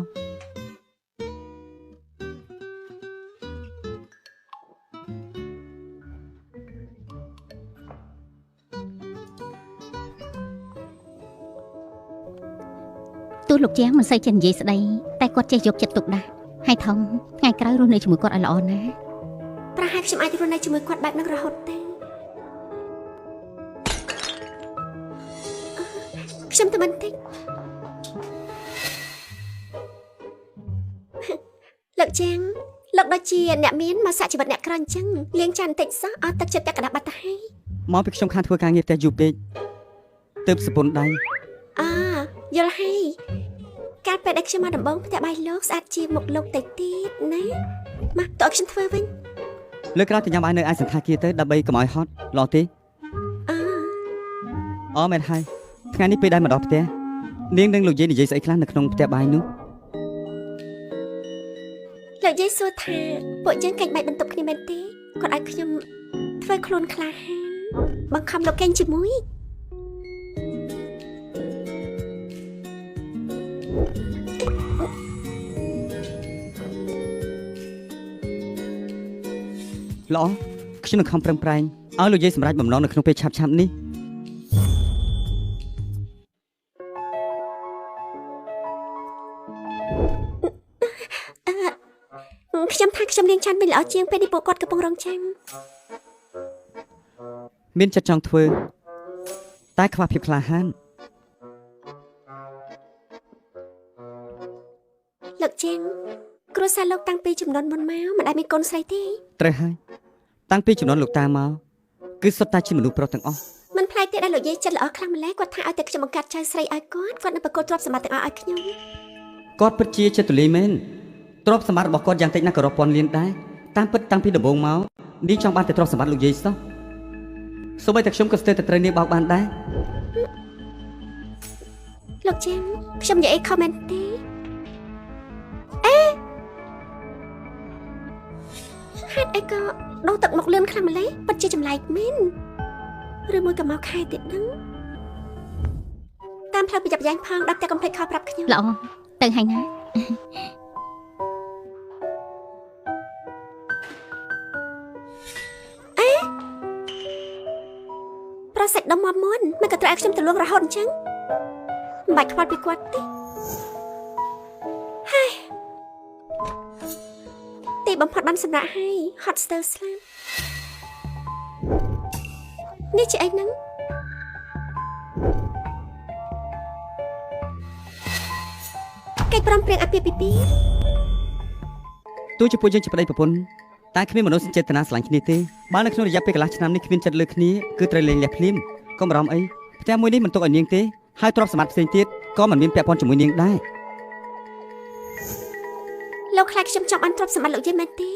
ទោះលោកជាងមិនសូវចេះនិយាយស្ដីតែគាត់ចេះយកចិត្តទុកដាក់ហើយថងថ្ងៃក្រោយរស់នៅជាមួយគាត់ឲ្យល្អណាស់ប្រហែលខ្ញុំអាចរស់នៅជាមួយគាត់បែបហ្នឹងរហូតទេខ្ញុំទៅបន្តិចលោកជាងលោកដូចជាអ្នកមានមកសាក់ជីវិតអ្នកក្រអញ្ចឹងលាងចានបន្តិចសោះអត់ទឹកចិត្តពាក់កណ្ដាប់បាត់ទៅហើយមកពីខ្ញុំខានធ្វើការងារផ្ទះយូរពេកទើបសពុនដៃយល់ហើយកាលពេលដែលខ្ញុំមកដំបងផ្ទះបាយលោកស្អាតជាមុខលោកទៅទៀតណាមកតើខ្ញុំធ្វើវិញលើក្រោយទៅញ៉ាំបាយនៅឯសន្តាគារទៅដើម្បីកុំឲ្យហត់ល្អទេមែនហើយថ្ងៃនេះពេលដែលមកដល់ផ្ទះនាងនឹងលោកយាយនិយាយស្អីខ្លះនៅក្នុងផ្ទះបាយនោះលោកយាយសួរថាពួកយើងកាច់បាយបន្ទប់គ្នាមែនទេគាត់ឲ្យខ្ញុំធ្វើខ្លួនក្លាហានបង្ខំលោកកេងជាមួយល ល្អខ្ញុំនឹងខំប្រឹងប្រែងឲ្យលោកយាយសម្រេចបំណងនៅក្នុងពេលឆាប់ៗនេះខ្ញុំថាខ្ញុំនាងច័ន្ទវិញល្អជាងពេលនេះពួកគាត់កំពុងរងចាំមានចិត្តចង់ធ្វើតែខ្វះភាពក្លាហានលោកជាងគ្រួសារលោកតាំងពីចំនួនមុនមកមិនដែលមានកូនស្រីទេត្រូវហើយតាំងពីចំនួនលោកតាមកគឺសុទ្ធតែជាមនុស្សប្រុសទាំងអស់មិនផ្លែកទេដែលលោកយាយចិត្តល្អខ្លាំងម្ល៉េះគាត់ថាឲ្យតែខ្ញុំបង្កើតចៅស្រីឲ្យគាត់នឹងប្រកួតទ្រព្យសម្បត្តិទាំងអស់ឲ្យខ្ញុំគាត់ពិតជាចិត្តទូលាយមែនទ្រព្យសម្បត្តិរបស់គាត់យ៉ាងតិចណាស់ក៏រាប់ពាន់លានដែរតាមពិតតាំងពីដំបូងមកនាងចង់បានតែទ្រព្យសម្បត្តិលោកយាយសោះសូម្បីតែខ្ញុំក៏ស្ទើរតែត្រូវនាងបោកបានដែរលោកជាងខ្ញុំនិយាយខមមិនទេហេតុអីក៏ដោទឹកមកលឿនខ្លាំងម្ល៉េះពិតជាចម្លែកមែនឬមួយក៏មកខែទៀតហ្នឹងតាមផ្លូវប្រយ័ត្នយ៉ាងផងដាប់តែកុំភ្លេចខលប្រាប់ខ្ញុំល្អទៅហើយណាប្រសិទ្ធដុំមកមុនមិនក៏ត្រូវឲ្យខ្ញុំទៅលួងរហូតអញ្ចឹងមិនបាច់ខ្វល់ពីគាត់ទេហើយទីបំផុតបានសម្រាប់ឲ្យ hot stir ស្លាប់នេះជាអីហ្នឹងកិច្ចព្រមព្រៀងអាពាហ៍ពិពាហ៍ទោះជាពួកយើងជាប្តីប្រពន្ធតែគ្មានមនោសញ្ចេតនាស្រឡាញ់គ្នាទេបើនៅក្នុងរយៈពេលកន្លះឆ្នាំនេះគ្មានចិត្តលើគ្នាគឺត្រូវលែងលះភ្លាមកុំបារម្ភអីផ្ទះមួយនេះមិនទុកឲ្យនាងទេហើយទ្រព្យសម្បត្តិផ្សេងទៀតក៏មិនមានពាក់ព័ន្ធជាមួយនាងដែរលោកខ្លាចខ្ញុំចង់បានទ្រព្យសម្បត្តិលោកយាយមែនទេ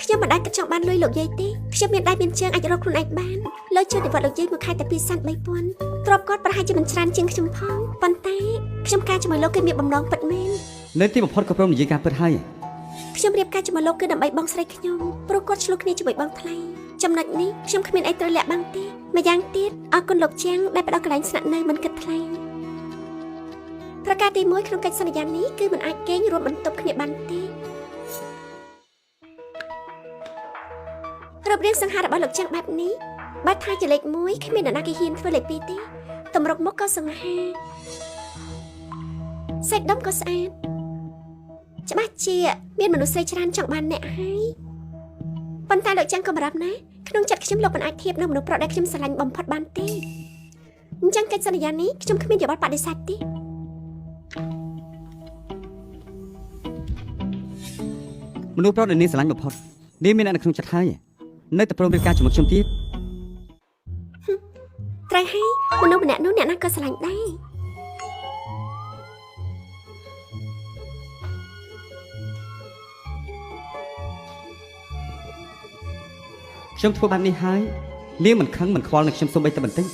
ខ្ញុំមិនអាចគិតចង់បានលុយលោកយាយទេខ្ញុំមានដៃមានជើងអាចរកខ្លួនឯងបានលើជួយនិវត្តលោកយាយមួយខែតែ230,000ទ្រព្យគាត់ប្រហែលជាមិនច្រើនជាងខ្ញុំផងប៉ុន្តែខ្ញុំការជាមួយលោកគឺមានបំណងពិតមែននៅទីបំផុតក៏ព្រមនិយាយការពិតហើយខ្ញុំរៀបការជាមួយលោកគឺដើម្បីបងស្រីខ្ញុំព្រោះគាត់ឆ្លោះគ្នាជាមួយបងថ្លៃចំណុចនេះខ្ញុំគ្មានអីត្រូវលាក់បាំងទេម្យ៉ាងទៀតអរគុណលោកជាងដែលផ្ដល់កន្លែងស្នាក់នៅមិនគិតថ្លៃប្រការទី1ក្នុងកិច្ចសន្យានេះគឺមិនអាចកេងរួមបន្ទប់គ្នាបានទេរូបរាងសង្ហារបស់លោកជាងបែបនេះបើថាជាលេខ1គ្មានអ្នកណាគេហ៊ានធ្វើលេខ2ទេតម្រុកមុខក៏សង្ហាសាច់ដុំក៏ស្អាតច្បាស់ជាមានមនុស្សស្រីច្រើនចង់បានអ្នកហើយប៉ុន្តែលោកចាំងក៏បារម្ភណាស់ក្នុងចិត្តខ្ញុំលោកមិនអាចធៀបនឹងមនុស្សប្រុសដែលខ្ញុំស្រឡាញ់បំផុតបានទេអញ្ចឹងកិច្ចសន្យានេះខ្ញុំគ្មានយោបល់បដិសេធទេមនុស្សប្រុសដែលនាងស្រឡាញ់បំផុតនាងមានអ្នកនៅក្នុងចិត្តហើយនៅតែព្រមរៀបការជាមួយខ្ញុំទៀតត្រូវហើយមនុស្សម្នាក់នោះអ្នកណាក៏ស្រឡាញ់ដែរខ្ញុំធ្វើបែបនេះហើយនាងមិនខឹងមិនខ្វល់នឹងខ្ញុំសូម្បីតែបន្តិច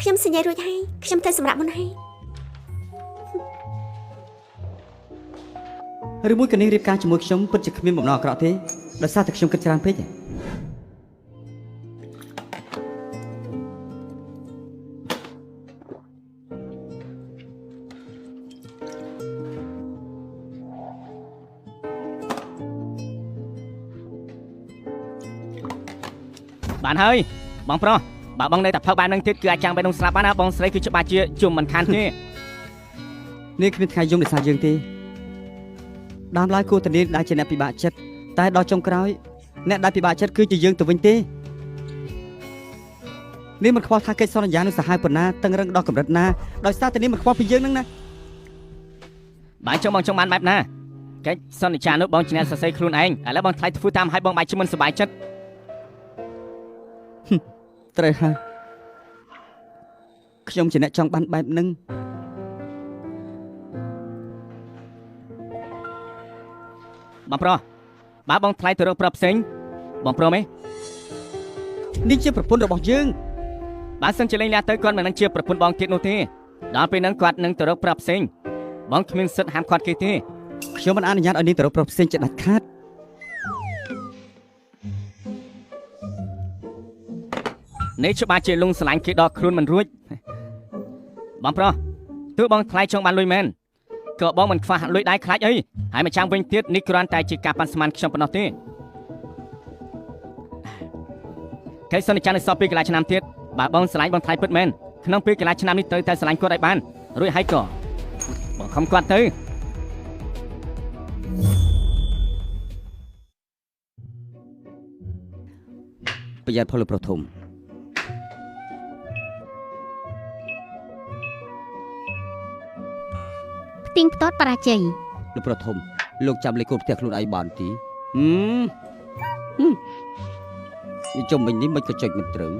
ខ្ញុំសន្យារួចហើយខ្ញុំទៅសម្រាប់មុនហើយឬមួយក៏នាងរៀបការជាមួយខ្ញុំពិតជាគ្មានបំណងអាក្រក់ទេដោយសារតែខ្ញុំគិតច្រើនពេកបានហើយបងប្រុសបើបងនៅតែផឹកបែបហ្នឹងទៀតគឺអាចចាំងបែបនោះស្លាប់បានណាបងស្រីគឺច្បាស់ជាជុំមិនខានទេនាងគ្មានថ្ងៃយំដោយសារយើងទេដើមឡើយគួរតែនាងដែលជាអ្នកពិបាកចិត្តតែដល់ចុងក្រោយអ្នកដែលពិបាកចិត្តគឺជាយើងទៅវិញទេនាងមិនខ្វល់ថាកិច្ចសន្យានឹងសាហាវប៉ុណ្ណាតឹងរឹងដល់កម្រិតណាដោយសារតែនាងមិនខ្វល់ពីយើងហ្នឹងណាបើចង់បងចង់បានបែបណាកិច្ចសន្យានោះបងជាអ្នកសរសេរខ្លួនឯងឥឡូវបងថ្លៃធ្វើតាមឲ្យបងបែរជាមិនសប្បាយចិត្តត្រូវហើយខ្ញុំជាអ្នកចង់បានបែបហ្នឹងបងប្រុសបើបងថ្លៃទៅរកប្រាប់ផ្សេងបងព្រមទេនេះជាប្រពន្ធរបស់យើងបើសិនជាលេងលាទៅគាត់មិននឹងជាប្រពន្ធបងទៀតនោះទេដល់ពេលហ្នឹងគាត់នឹងទៅរកប្រាប់ផ្សេងបងគ្មានសិទ្ធិហាមឃាត់គេទេខ្ញុំមិនអនុញ្ញាតឲ្យនាងទៅរកប្រាប់ផ្សេងជាដាច់ខាតនេះច្បាស់ជាលងស្រឡាញ់គេដល់ខ្លួនមិនរួចបងប្រុសទោះបងថ្លៃចង់បានលុយមែនក៏បងមិនខ្វះលុយដែរខ្លាចអី ហើយម្ចាំងវិញទៀតនេះគ្រាន់តែជាការប៉ាន់ស្មានខ្ញុំប៉ុណ្ណោះទេកិច្ចសន្យានៅសល់2កន្លះឆ្នាំទៀតបើបងឆ្លាញ់បងថ្លៃពិតមែនក្នុង2កន្លះឆ្នាំនេះត្រូវតែឆ្លាញ់គាត់ឲ្យបានរួចហើយក៏បងខំគាត់ទៅប្រយ័ត្នផលប្រុសធំផ្ទៀងផ្ទាត់បរាជ័យ លោកប្រុសធំលោកចាំលេខកូនផ្ទះខ្លួនឯងបានទីនេះចំវិញនេះមិនក៏ចុចមិនត្រូវ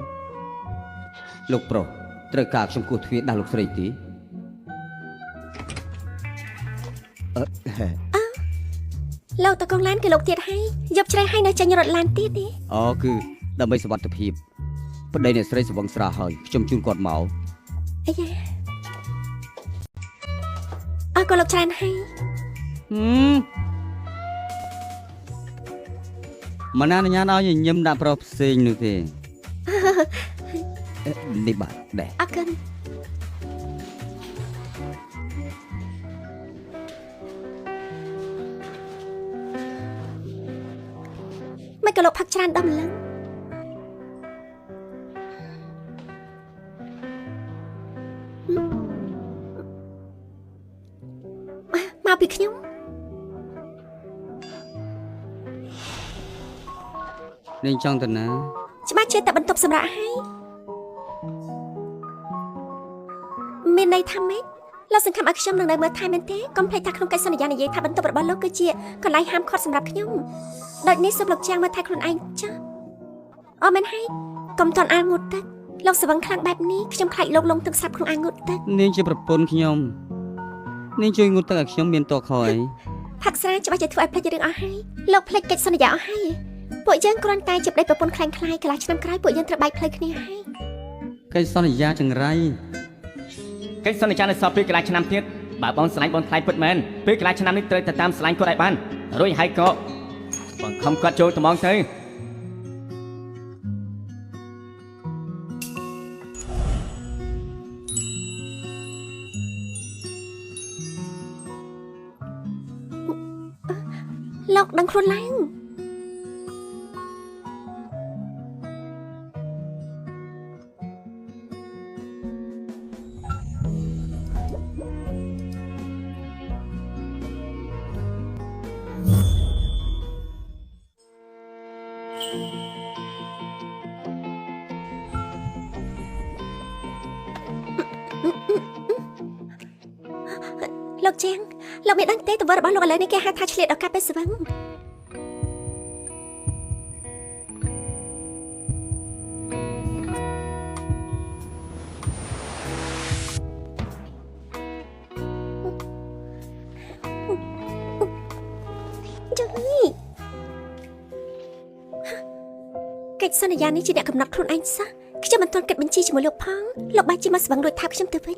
លោកប្រុសត្រូវការខ្ញុំគោះទ្វារដល់លោកស្រីទីលោកតកងឡានគឺលោកទៀតហើយយកជ្រៃហើយនៅចាញ់រត់ឡានទៀតទេ អូគឺដើម្បីសុវត្ថិភាពប្តីអ្នកស្រីស្វឹងស្រាហើយខ្ញុំជូនគាត់មក អាយ៉ាអើក៏លោកច្រើនហើយ មិនអនុញ្ញាតឲ្យញញឹមដាក់ប្រុសផ្សេងនោះទេនេះបាទដែរ អរគុណមិនក៏លោកផឹកច្រើនដល់ម្លឹងមកពីខ្ញុំ នាងចង់ទៅណា ច្បាស់ជាតែបន្ទប់សម្រាប់ហើយមានន័យថាម៉េចលោកសង្ឃឹមឲ្យខ្ញុំនឹងនៅមើលថែមែនទេកុំភ្លេចថាក្នុងកិច្ចសន្យានិយាយថាបន្ទប់របស់លោកគឺជាកន្លែងហាមឃាត់សម្រាប់ខ្ញុំដូចនេះសូមលោកជាងមើលថែខ្លួនឯងចា៎អមែនហើយកុំតន់អាលងូតទឹកលោកស្វឹងខ្លាំងបែបនេះខ្ញុំខ្លាចលោកលងទឹកស្រាប់ក្នុងអាងងូតទឹក នាងជាប្រពន្ធខ្ញុំនាងជួយងូតទឹកឲ្យខ្ញុំមានតខអី ផាក់ស្រាច្បាស់ជាធ្វើឲ្យភ្លេចរឿងអស់ហើយលោកភ្លេចកិច្ចសន្យាអស់ហើយពួកយើងគ្រាន់តែជាប្តីប្រពន្ធខ្លាំងខ្លាយកន្លះឆ្នាំក្រោយពួកយើងត្រូវបែកផ្លូវគ្នាហើយ កិច្ចសន្យាចង្រៃ កិច្ចសន្យានៅសល់2កន្លះឆ្នាំទៀតបើបងឆ្លាញ់បងថ្លៃពិតមែន2កន្លះឆ្នាំនេះត្រូវតែតាមឆ្លាញ់គាត់ឲ្យបានរួចហើយក៏បងខំគាត់ចូលត្មងទៅលោកដឹងខ្លួនឡើង លោកជាងលោកមានដឹងទេទង្វើរបស់លោកឥឡូវនេះគេហៅថាឆ្លៀតឱកាសពេលស្វឹងកិច្ចសន្យានេះជាអ្នកកំណត់ខ្លួនឯងសោះខ្ញុំមិនទាន់គិតបញ្ជីជាមួយលោកផងលោកបាច់ជាមកស្វឹងរួចថាខ្ញុំទៅវិញ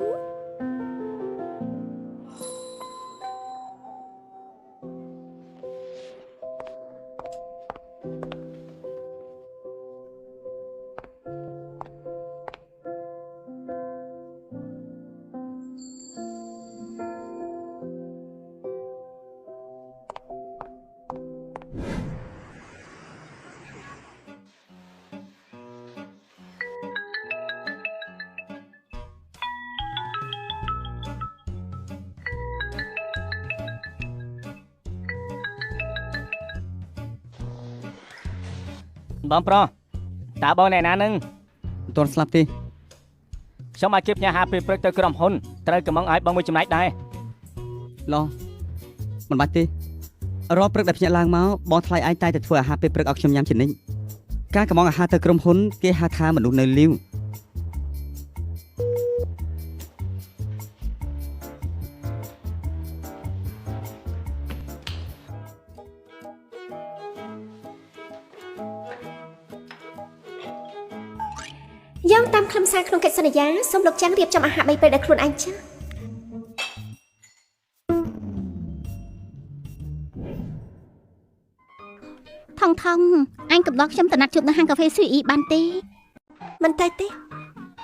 បងប្រុសតើបងអ្នកណានឹង មិនទាន់ស្លាប់ទេ ខ្ញុំមកជិបញ៉ាហាពេលព្រឹកទៅក្រុមហ៊ុនត្រូវកំងឲ្យបងមួយចំណែកដែរ ឡោះមិនបាច់ទេរាល់ព្រឹកដែលភ្ញាក់ឡើងមកបងថ្លៃឯងតែធ្វើអាហារពេលព្រឹកឲ្យខ្ញុំញ៉ាំជានិច្ចការកំងអាហារទៅក្រុមហ៊ុនគេហៅថាមនុស្សនៅលីវ យ៉ាងតាមខ្លឹមសារក្នុងកិច្ចសន្យាសូមលោកចាំងរៀបចំអាហារ3ពេលដល់ខ្លួនឯងចា៎ ថងថងអញកំដរខ្ញុំទៅណាត់ជួបនៅហាងកាហ្វេ CE បានទេ មិនទៅទេ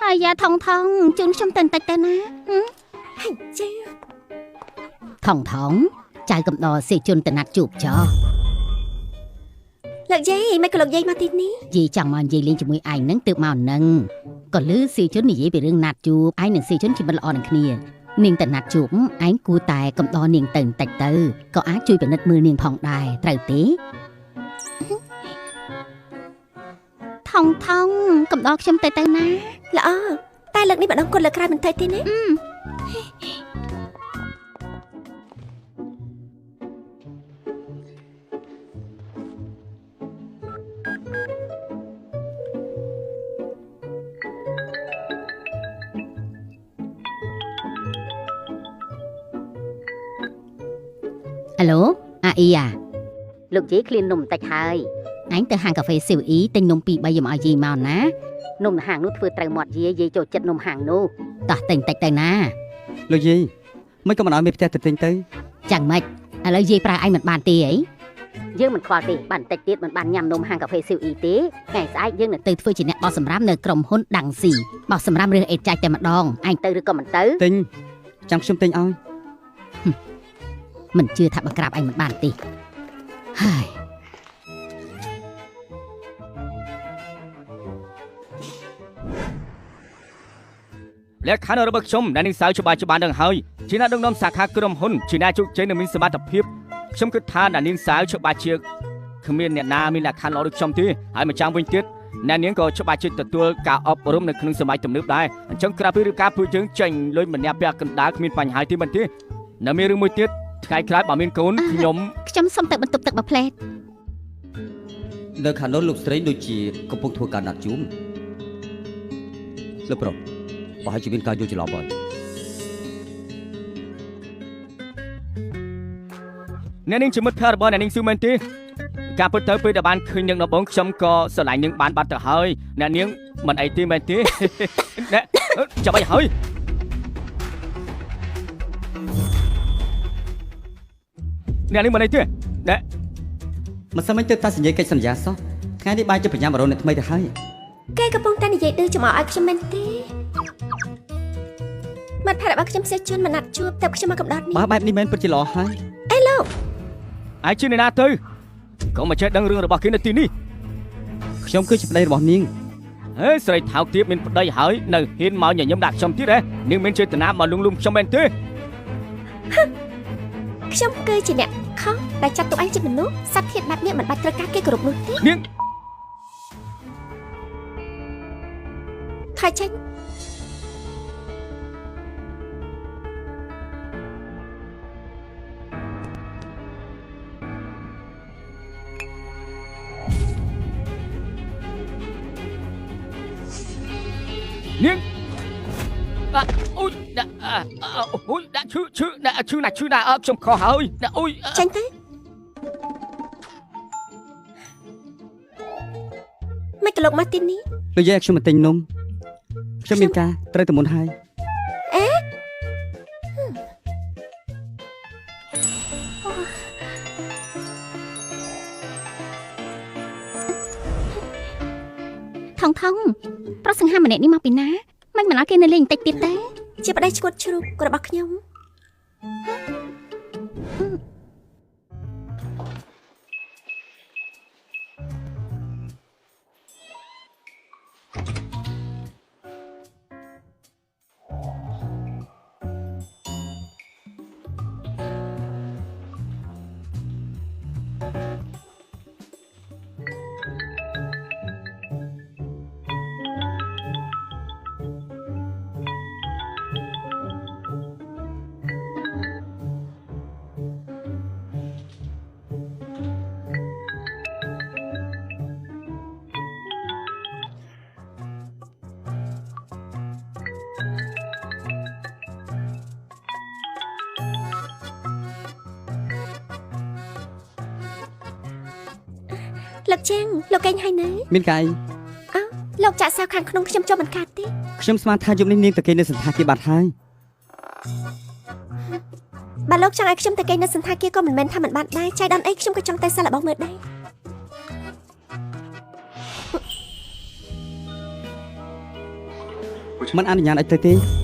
ហើយយ៉ាថងថងជូនខ្ញុំទៅបន្តិចទៅណា ហើយចា ថងថង ចៅកំដរសេជុនតណាត់ជួបចោ លោកយាយមិនក៏លោកយាយមកទីនេះ យាយចង់មកនិយាយលេងជាមួយឯងនឹងទើបមកនឹងក៏លឺសេជុននិយាយពីរឿងណាត់ជួបឯងនិងសេជុនជាមិត្តល្អនឹងគ្នានាងតណាត់ជួបឯងគួរតែកំដរនាងទៅបន្តិចទៅក៏អាចជួយពិនិត្យមើលនាងផងដែរត្រូវទេថងកំដរខ្ញុំទៅណា ល្អតែលើកនេះម្ដងគាត់លើកក្រោយមិនទៅទេណា អាឡូអាអ៊ីលោកយាយឃ្លាននំបន្តិចហើយអញទៅហាងកាហ្វេស៊ីវអ៊ីទិញនំ2-3យកមកឲ្យយាយមកណានំហាងនោះធ្វើត្រូវមាត់យាយចូលចិត្តនំហាងនោះតោះទិញបន្តិចទៅណា លោកយាយមិនក៏មិនឲ្យមេផ្ទះទៅទិញទៅ ចាំម៉េចឥឡូវយាយប្រើឯងមិនបានទេអីយើងមិនខ្វល់ទេបានបន្តិចទៀតមិនបានញ៉ាំនំហាងកាហ្វេស៊ីវអ៊ីទេថ្ងៃស្អែកយើងនឹងទៅធ្វើជាអ្នកបោះសម្រាមនៅក្រុមហ៊ុនដាំងស៊ីបោះសម្រាមរឿងអេតចាច់តែម្ដងឯងទៅឬក៏មិនទៅ ទិញចាំខ្ញុំទិញឲ្យ មិនជឿថាបង្ក្រាបឯងមិនបានទេហើយ លក្ខខណ្ឌរបស់ខ្ញុំដែលនាងសៅច្បាស់ដឹងហើយជាអ្នកដឹកនាំសាខាក្រុមហ៊ុនជាអ្នកជោគជ័យនិងមានសមត្ថភាពខ្ញុំគិតថាអ្នកនាងសៅច្បាស់ជាគ្មានអ្នកណាមានលក្ខខណ្ឌល្អដូចខ្ញុំទេហើយម្ចាំវិញទៀតអ្នកនាងក៏ច្បាស់ជាទទួលការអប់រំនៅក្នុងសម័យទំនើបដែរអញ្ចឹងក្រៅពីរឿងការពួកយើងចេញលុយម្នាក់ពាក់កណ្ដាលគ្មានបញ្ហាទេមិនទេនៅមានរឿងមួយទៀតថ្ងៃក្រោយបើមានកូនខ្ញុំ សុំទៅបន្ទប់ទឹកមួយផ្លែត នៅខាងនោះលោកស្រីដូចជាកំពុងធ្វើការណាត់ជួបលោកប្រុសប្រហែលជាមានការយល់ច្រឡំហើយ អ្នកនាងជាមិត្តភក្តិរបស់អ្នកនាងស៊ូមែនទេការពិតទៅពេលដែលបានឃើញនាងដំបងខ្ញុំក៏ស្រឡាញ់នាងបានបាត់ទៅហើយអ្នកនាងមិនអីទេមែនទេ អ្នកចាប់អីហើយអ្នកនាងមិនអីទេអ្នក មិនសិនមិនទៅតាសញ្ញេកិច្ចសន្យាសោះថ្ងៃនេះបាយជិះបញ្ញាមករោអ្នកថ្មីទៅហើយ គេកំពុងតែនិយាយឌឺចំអកឲ្យខ្ញុំមែនទេមាត់ផាត់របស់ខ្ញុំសេជុនមិនណាត់ជួបតែខ្ញុំមកកំដរនេះ បើបែបនេះមែនពិតជាល្អហើយ អេលោក ឯជាអ្នកណាទៅក៏មិនចេះដឹងរឿងរបស់គេនៅទីនេះ ខ្ញុំគឺជាប្តីរបស់នាង ហេស្រីថោកទៀតមានប្តីហើយនៅហ៊ានមកញញឹមដាក់ខ្ញុំទៀតហ៎នាងមានចេតនាមកលួងលំខ្ញុំមែនទេ ខ្ញុំគឺជាអ្នកខុសដែលចាត់ទុកឯងជាមនុស្សសត្វធាតុបែបនេះមិនបាច់ត្រូវការគេគោរពនោះទេ នាង ថយចេញ នាងអូយដាក់អូយដាក់ឈឺដាក់ឈឺណាខ្ញុំខុសហើយដាក់អូយ ចេញទៅមិនក៏លោកមកទីនេះ លោកយាយឲ្យខ្ញុំមកទិញនំខ្ញុំមានការត្រូវទៅមុនហើយ ថងប្រុសសង្ហាម្នាក់នេះមកពីណាមិនឲ្យគេនៅលេងបន្តិចទៀតទេ ជាប្តីឈួតជ្រូករបស់ខ្ញុំ លោកជាងលោកកេងហើយនៅ មានកាយ លោកចាក់សាវខាងក្នុងខ្ញុំចូលមិនខាតទេ ខ្ញុំស្មានថាយប់នេះនាងទៅគេនៅសន្តាគារបាត់ហើយ បើលោកចង់ឲ្យខ្ញុំទៅគេនៅសន្តាគារក៏មិនមែនថាមិនបានដែរចៃដន្យអីខ្ញុំក៏ចង់ទៅសាឡបងមើលដែរ មិនអនុញ្ញាតឲ្យទៅទេ